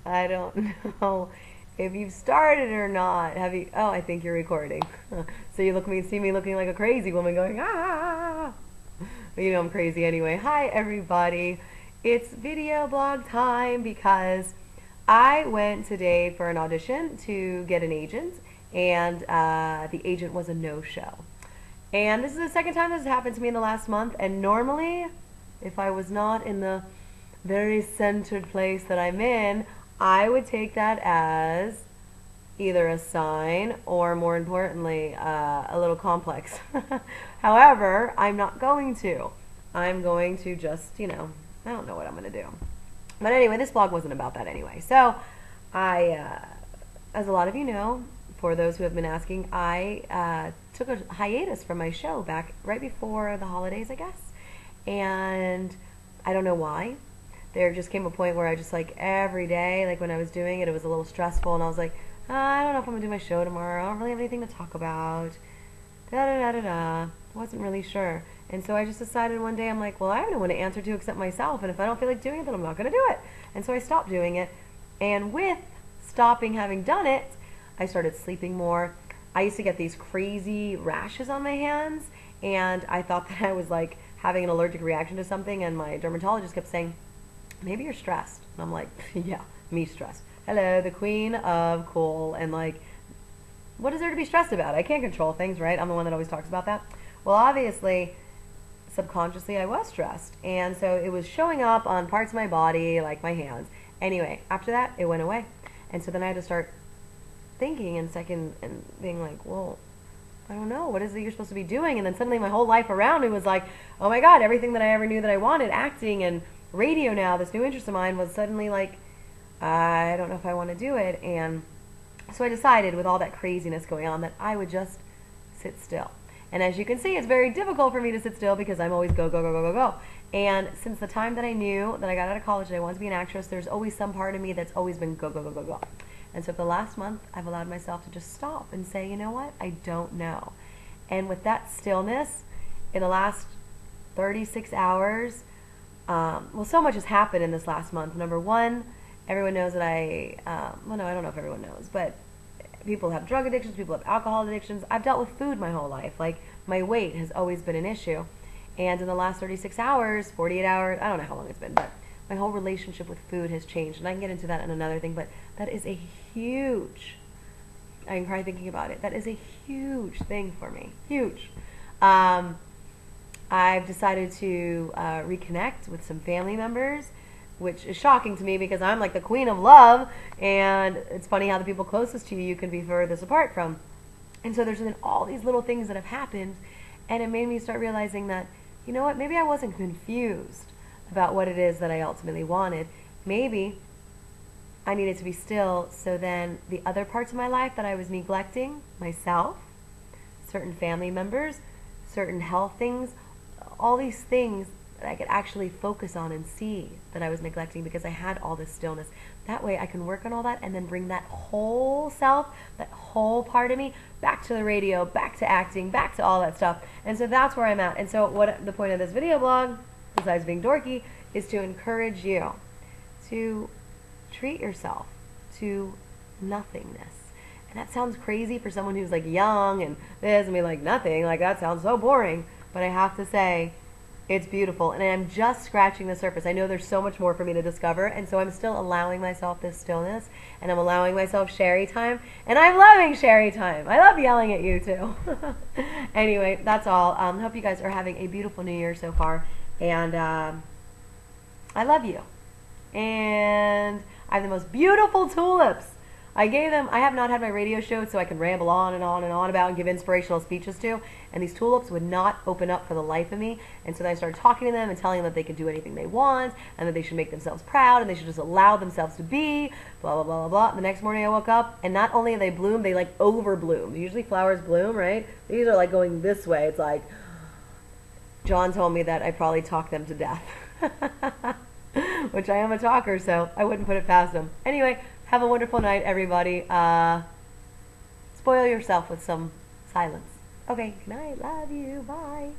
I don't know if you've started or not. Have you? Oh, I think you're recording. So you see me looking like a crazy woman going, ah. You know I'm crazy anyway. Hi, everybody. It's video blog time because I went today for an audition to get an agent, and the agent was a no-show. And this is the second time this has happened to me in the last month, and normally, if I was not in the very centered place that I'm in, I would take that as either a sign or, more importantly, a little complex. However, I'm not going to. I'm going to just, I don't know what I'm going to do. But anyway, this vlog wasn't about that anyway. So, as a lot of you know, for those who have been asking, I took a hiatus from my show back right before the holidays, I guess. And I don't know why. There just came a point where I just every day, when I was doing it, it was a little stressful, and I was like, I don't know if I'm gonna do my show tomorrow. I don't really have anything to talk about. Da da da da da. Wasn't really sure, and so I just decided one day, I'm like, well, I have no one to answer to except myself, and if I don't feel like doing it, then I'm not gonna do it. And so I stopped doing it, and with stopping having done it, I started sleeping more. I used to get these crazy rashes on my hands, and I thought that I was having an allergic reaction to something, and my dermatologist kept saying, maybe you're stressed. And I'm like, yeah, me stressed. Hello, the queen of cool, and what is there to be stressed about? I can't control things, right? I'm the one that always talks about that. Well, obviously, subconsciously, I was stressed, and so it was showing up on parts of my body, like my hands. Anyway, after that, it went away, and so then I had to start thinking and being like, well, I don't know, what is it you're supposed to be doing? And then suddenly my whole life around me was like, oh my God, everything that I ever knew that I wanted, acting and radio now, this new interest of mine, was suddenly I don't know if I want to do it. And so I decided, with all that craziness going on, that I would just sit still. And as you can see, it's very difficult for me to sit still because I'm always go, go, go, go, go, go. And since the time that I knew that I got out of college and I wanted to be an actress, there's always some part of me that's always been go, go, go, go, go. And so for the last month, I've allowed myself to just stop and say, you know what, I don't know. And with that stillness, in the last 36 hours, well, so much has happened in this last month. Number one, everyone knows that well, no, I don't know if everyone knows, but people have drug addictions, people have alcohol addictions. I've dealt with food my whole life. My weight has always been an issue. And in the last 36 hours, 48 hours, I don't know how long it's been, but my whole relationship with food has changed. And I can get into that in another thing, but that is a huge, I can cry thinking about it. That is a huge thing for me. Huge. I've decided to reconnect with some family members, which is shocking to me because I'm like the queen of love, and it's funny how the people closest to you can be furthest apart from. And so there's been all these little things that have happened, and it made me start realizing that, you know what, maybe I wasn't confused about what it is that I ultimately wanted. Maybe I needed to be still, so then the other parts of my life that I was neglecting, myself, certain family members, certain health things, all these things that I could actually focus on and see that I was neglecting because I had all this stillness. That way I can work on all that and then bring that whole self, that whole part of me, back to the radio, back to acting, back to all that stuff. And so that's where I'm at. And so what the point of this video blog, besides being dorky, is to encourage you to treat yourself to nothingness. And that sounds crazy for someone who's young and this and be like, nothing, that sounds so boring. But I have to say, it's beautiful, and I'm just scratching the surface. I know there's so much more for me to discover, and so I'm still allowing myself this stillness, and I'm allowing myself Sherry time, and I'm loving Sherry time. I love yelling at you too. Anyway, that's all. Hope you guys are having a beautiful New Year so far, and I love you. And I have the most beautiful tulips. I have not had my radio show so I can ramble on and on and on about and give inspirational speeches to, and these tulips would not open up for the life of me, and so then I started talking to them and telling them that they could do anything they want, and that they should make themselves proud, and they should just allow themselves to be, blah, blah, blah, blah, blah. The next morning I woke up, and not only are they bloom, they overbloom. Usually flowers bloom, right? These are going this way. It's John told me that I probably talked them to death. Which I am a talker, so I wouldn't put it past them. Anyway, have a wonderful night, everybody. Spoil yourself with some silence. Okay, good night. Love you. Bye.